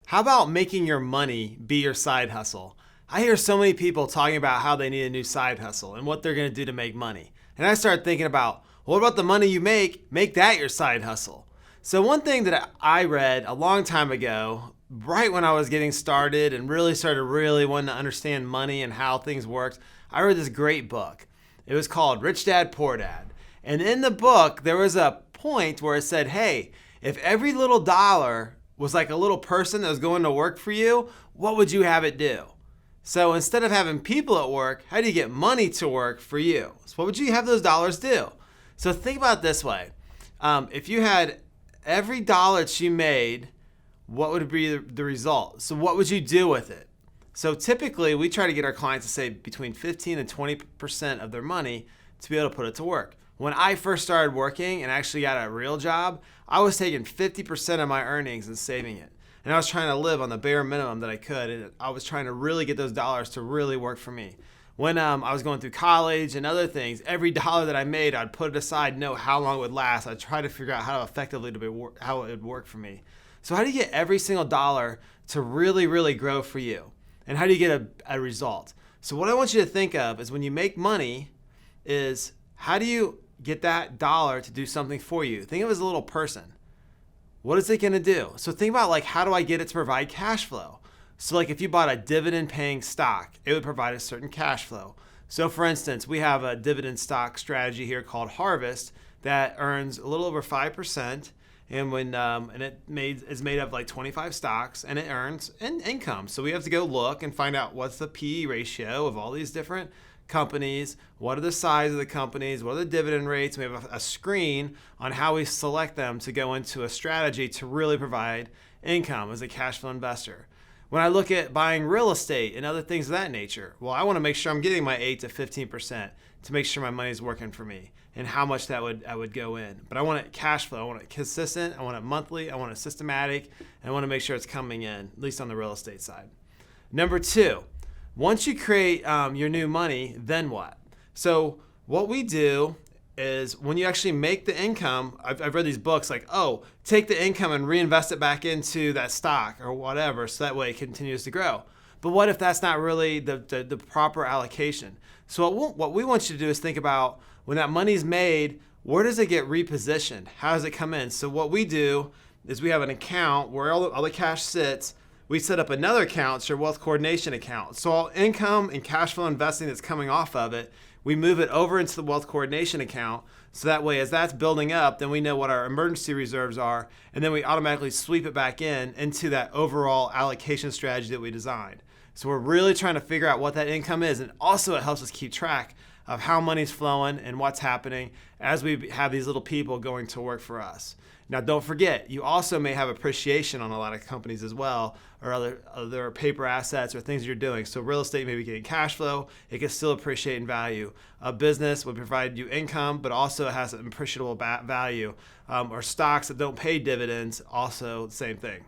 How about making your money be your side hustle? I hear so many people talking about how they need a new side hustle and what they're going to do to make money. And I started thinking about, well, what about the money you make that your side hustle? So one thing that I read a long time ago, right when I was getting started and really started wanting to understand money and how things worked, I read this great book. It was called Rich Dad, Poor Dad. And in the book, there was a point where it said, hey, if every little dollar was like a little person that was going to work for you, what would you have it do? So instead of having people at work, how do you get money to work for you? So what would you have those dollars do? So think about it this way. If you had every dollar that you made, what would be the result? So what would you do with it? So typically we try to get our clients to save between 15 and 20% of their money to be able to put it to work. When I first started working and actually got a real job, I was taking 50% of my earnings and saving it. And I was trying to live on the bare minimum that I could. And I was trying to really get those dollars to really work for me. When I was going through college and other things, every dollar that I made, I'd put it aside, know how long it would last. I'd try to figure out how how it would work for me. So how do you get every single dollar to really, really grow for you? And how do you get a result? So what I want you to think of is when you make money is how do you get that dollar to do something for you? Think of it as a little person. What is it going to do? So think about like, how do I get it to provide cash flow? So like if you bought a dividend-paying stock, it would provide a certain cash flow. So for instance, we have a dividend stock strategy here called Harvest that earns a little over 5%. And when it's made of like 25 stocks and it earns an income. So we have to go look and find out what's the PE ratio of all these different companies, what are the size of the companies, what are the dividend rates. We have a screen on how we select them to go into a strategy to really provide income as a cash flow investor. When I look at buying real estate and other things of that nature, well, I want to make sure I'm getting my 8 to 15% to make sure my money is working for me and how much that would go in. But I want it cash flow. I want it consistent. I want it monthly. I want it systematic. And I want to make sure it's coming in, at least on the real estate side. Number 2, once you create your new money, then what? So what we do is when you actually make the income, I've read these books like, oh, take the income and reinvest it back into that stock or whatever so that way it continues to grow. But what if that's not really the proper allocation? So what we want you to do is think about when that money's made, where does it get repositioned? How does it come in? So what we do is we have an account where all the cash sits. We set up another account, it's your wealth coordination account. So all income and cash flow investing that's coming off of it, we move it over into the wealth coordination account. So that way, as that's building up, then we know what our emergency reserves are, and then we automatically sweep it back into that overall allocation strategy that we designed. So we're really trying to figure out what that income is, and also it helps us keep track of how money's flowing and what's happening as we have these little people going to work for us. Now, don't forget, you also may have appreciation on a lot of companies as well, or other paper assets or things you're doing. So real estate may be getting cash flow. It can still appreciate in value. A business would provide you income, but also it has an appreciable value. Or stocks that don't pay dividends, also the same thing.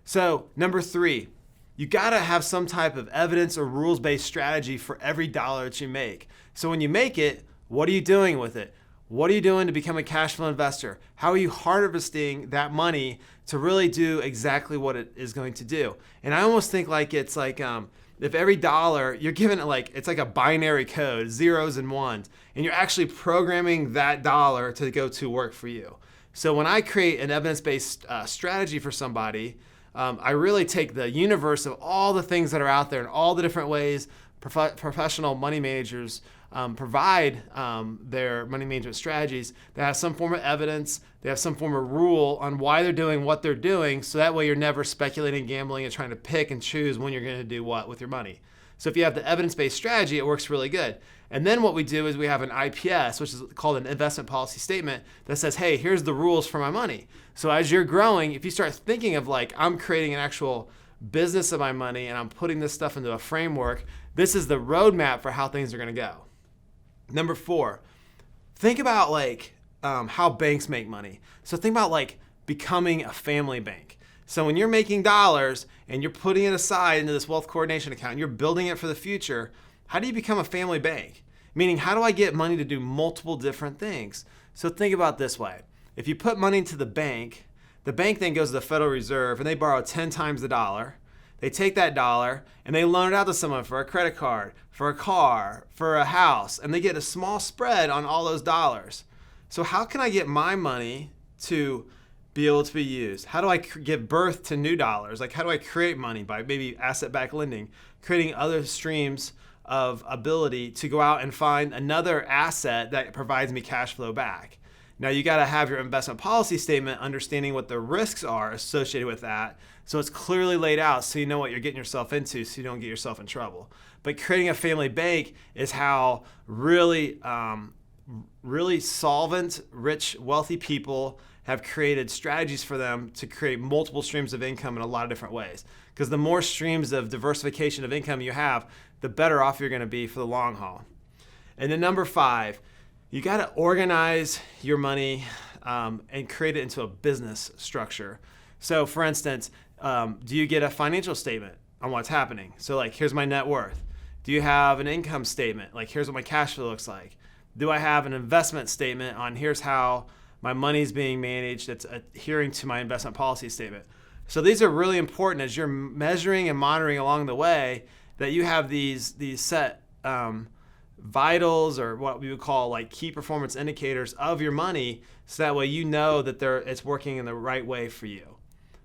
So number 3, you got to have some type of evidence or rules-based strategy for every dollar that you make. So when you make it, what are you doing with it? What are you doing to become a cash flow investor? How are you harvesting that money to really do exactly what it is going to do? And I almost think like it's like if every dollar you're given it like it's like a binary code, zeros and ones, and you're actually programming that dollar to go to work for you. So when I create an evidence-based strategy for somebody, I really take the universe of all the things that are out there and all the different ways professional money managers provide their money management strategies that have some form of evidence, they have some form of rule on why they're doing what they're doing, so that way you're never speculating, gambling, and trying to pick and choose when you're going to do what with your money. So if you have the evidence-based strategy, it works really good. And then what we do is we have an IPS, which is called an investment policy statement that says, hey, here's the rules for my money. So as you're growing, if you start thinking of like, I'm creating an actual business of my money and I'm putting this stuff into a framework, this is the roadmap for how things are going to go. Number 4, think about like how banks make money. So think about like becoming a family bank. So when you're making dollars and you're putting it aside into this wealth coordination account and you're building it for the future, how do you become a family bank? Meaning, how do I get money to do multiple different things? So think about it this way. If you put money into the bank, The bank then goes to the Federal Reserve and they borrow 10 times the dollar. They take that dollar and they loan it out to someone for a credit card, for a car, for a house, and they get a small spread on all those dollars. So how can I get my money to be able to be used? How do I give birth to new dollars? Like, how do I create money by maybe asset-backed lending, creating other streams of ability to go out and find another asset that provides me cash flow back? Now, you got to have your investment policy statement, understanding what the risks are associated with that. So it's clearly laid out so you know what you're getting yourself into so you don't get yourself in trouble. But creating a family bank is how really solvent, rich, wealthy people have created strategies for them to create multiple streams of income in a lot of different ways. Because the more streams of diversification of income you have, the better off you're going to be for the long haul. And then number 5, you got to organize your money and create it into a business structure. So for instance, do you get a financial statement on what's happening? So like, here's my net worth. Do you have an income statement? Like, here's what my cash flow looks like. Do I have an investment statement on here's how my money's being managed that's adhering to my investment policy statement? So these are really important as you're measuring and monitoring along the way, that you have these set vitals, or what we would call like key performance indicators of your money, so that way you know that it's working in the right way for you.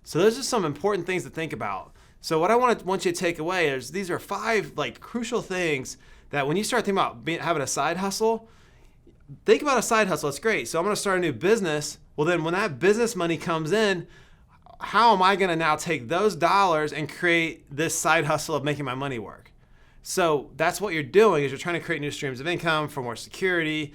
So those are some important things to think about. So what I want you to take away is these are 5 like crucial things that when you start thinking about having a side hustle, think about a side hustle. It's great. So I'm going to start a new business. Well, then when that business money comes in, how am I going to now take those dollars and create this side hustle of making my money work? So that's what you're doing, is you're trying to create new streams of income for more security,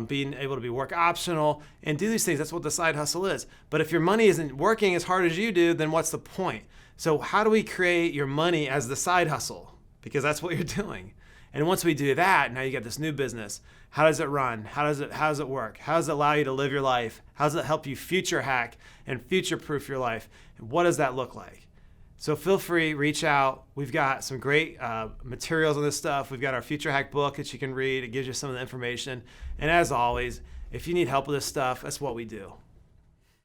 being able to be work optional and do these things. That's what the side hustle is. But if your money isn't working as hard as you do, then what's the point? So how do we create your money as the side hustle? Because that's what you're doing. And once we do that, now you got this new business. How does it run? How does it work? How does it allow you to live your life? How does it help you future hack and future proof your life? And what does that look like? So feel free, reach out. We've got some great materials on this stuff. We've got our Future Hack book that you can read. It gives you some of the information. And as always, if you need help with this stuff, that's what we do.